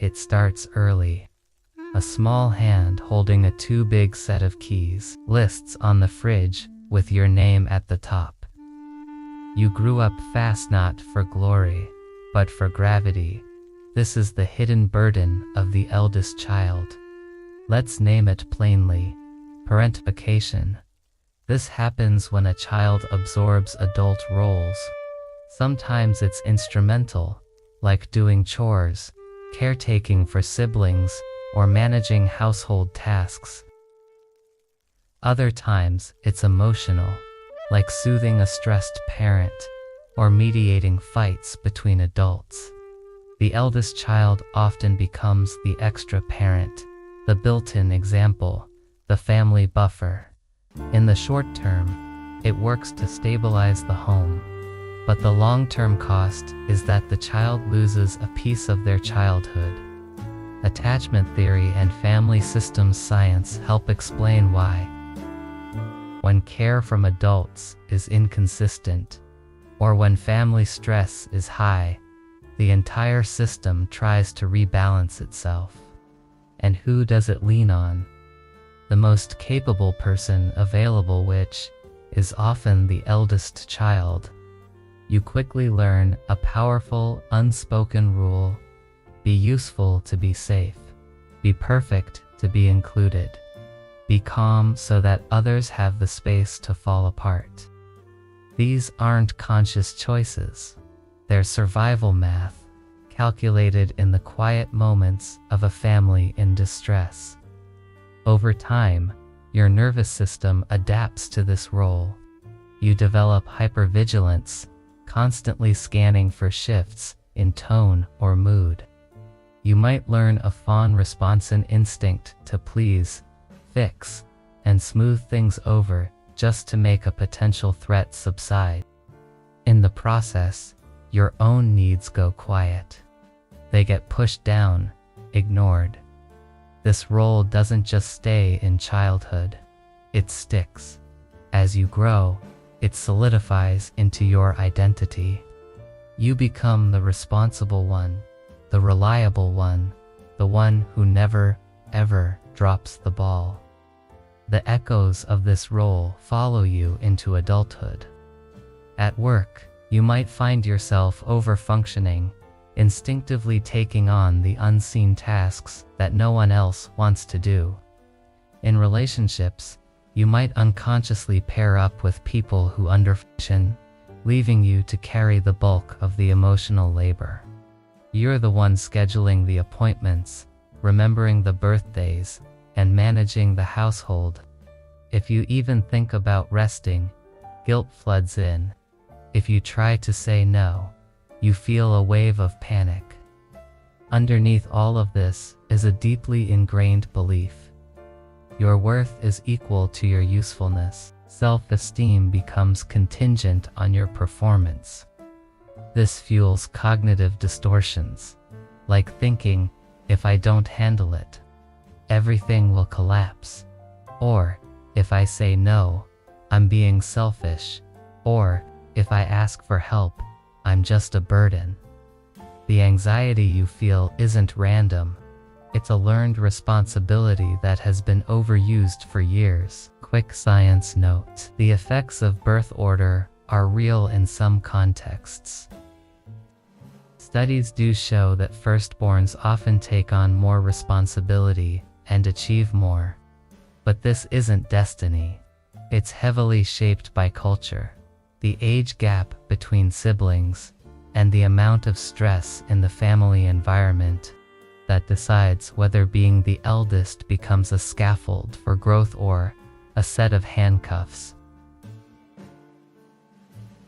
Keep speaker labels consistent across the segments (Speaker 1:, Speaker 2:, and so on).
Speaker 1: it starts early. A small hand holding a too big set of keys, lists on the fridge with your name at the top. You grew up fast not for glory, but for gravity. This is the hidden burden of the eldest child. Let's name it plainly: parentification. This happens when a child absorbs adult roles. Sometimes it's instrumental, like doing chores, caretaking for siblings, or managing household tasks. Other times it's emotional, like soothing a stressed parent, or mediating fights between adults. The eldest child often becomes the extra parent, the built-in example, the family buffer. In the short term, it works to stabilize the home, but the long-term cost is that the child loses a piece of their childhood. Attachment theory and family systems science help explain why. When care from adults is inconsistent, or when family stress is high, the entire system tries to rebalance itself. And who does it lean on? The most capable person available, which is often the eldest child. You quickly learn a powerful, unspoken rule: be useful to be safe, be perfect to be included, be calm so that others have the space to fall apart. These aren't conscious choices. They're survival math, calculated in the quiet moments of a family in distress. Over time, your nervous system adapts to this role. You develop hyper-vigilance, constantly scanning for shifts in tone or mood. You might learn a fawn response, an instinct to please, fix, and smooth things over just to make a potential threat subside. In the process, your own needs go quiet. They get pushed down, ignored. This role doesn't just stay in childhood. It sticks. As you grow, it solidifies into your identity. You become the responsible one, the reliable one, the one who never, ever drops the ball. The echoes of this role follow you into adulthood. At work, you might find yourself overfunctioning, instinctively taking on the unseen tasks that no one else wants to do. In relationships, you might unconsciously pair up with people who underfunction, leaving you to carry the bulk of the emotional labor. You're the one scheduling the appointments, remembering the birthdays, and managing the household. If you even think about resting, guilt floods in. If you try to say no, you feel a wave of panic. Underneath all of this is a deeply ingrained belief. Your worth is equal to your usefulness. Self-esteem becomes contingent on your performance. This fuels cognitive distortions, like thinking, if I don't handle it, everything will collapse. Or, if I say no, I'm being selfish. Or, if I ask for help, I'm just a burden. The anxiety you feel isn't random. It's a learned responsibility that has been overused for years. Quick science note: the effects of birth order are real in some contexts. Studies do show that firstborns often take on more responsibility and achieve more. But this isn't destiny. It's heavily shaped by culture, the age gap between siblings, and the amount of stress in the family environment that decides whether being the eldest becomes a scaffold for growth or a set of handcuffs.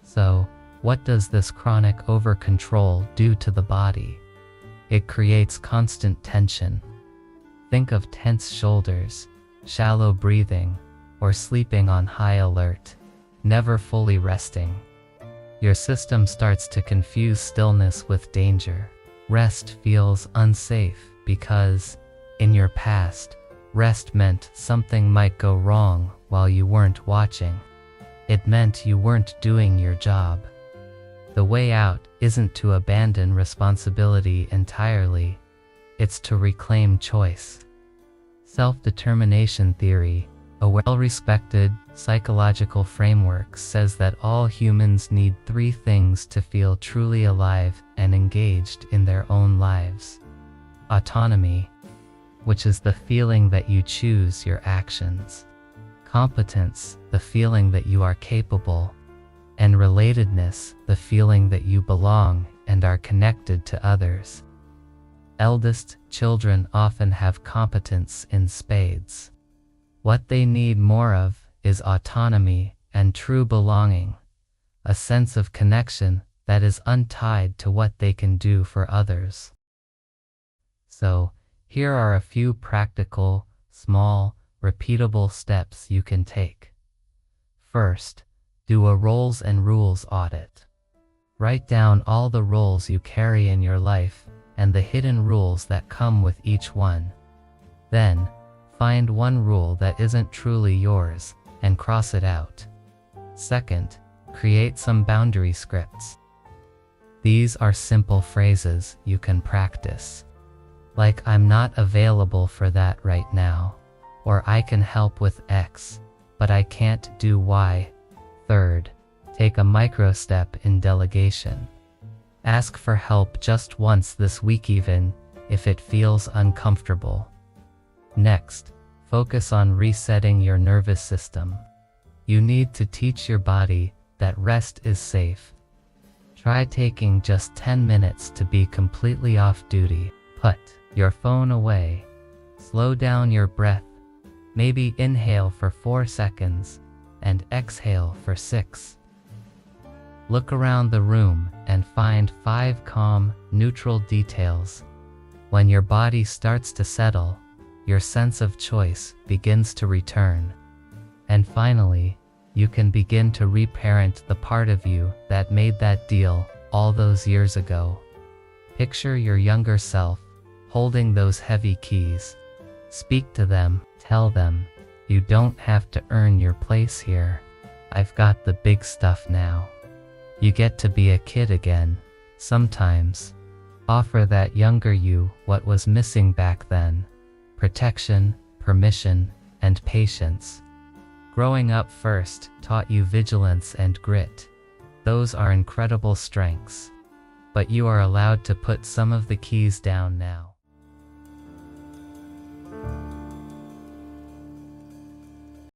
Speaker 1: So, what does this chronic over-control do to the body? It creates constant tension. Think of tense shoulders, shallow breathing, or sleeping on high alert, never fully resting. Your system starts to confuse stillness with danger. Rest feels unsafe because, in your past, rest meant something might go wrong while you weren't watching. It meant you weren't doing your job. The way out isn't to abandon responsibility entirely. it's to reclaim choice. Self-determination theory, a well-respected psychological framework, says that all humans need three things to feel truly alive and engaged in their own lives. Autonomy, which is the feeling that you choose your actions. Competence, the feeling that you are capable. And relatedness, the feeling that you belong and are connected to others. Eldest children often have competence in spades. What they need more of is autonomy and true belonging, a sense of connection that is untied to what they can do for others. So, here are a few practical, small, repeatable steps you can take. First, do a roles and rules audit. Write down all the roles you carry in your life and the hidden rules that come with each one. Then, find one rule that isn't truly yours and cross it out. Second, create some boundary scripts. These are simple phrases you can practice. Like, I'm not available for that right now, or I can help with X, but I can't do Y. Third, take a micro step in delegation. Ask for help just once this week, even if it feels uncomfortable. Next, focus on resetting your nervous system. You need to teach your body that rest is safe. Try taking just 10 minutes to be completely off duty. Put your phone away. Slow down your breath. Maybe inhale for 4 seconds and exhale for 6. Look around the room and find 5 calm, neutral details. When your body starts to settle, your sense of choice begins to return. And finally, you can begin to reparent the part of you that made that deal all those years ago. Picture your younger self holding those heavy keys. Speak to them, tell them, you don't have to earn your place here. I've got the big stuff now. You get to be a kid again, sometimes. Offer that younger you what was missing back then: protection, permission, and patience. Growing up first taught you vigilance and grit. Those are incredible strengths. But you are allowed to put some of the keys down now.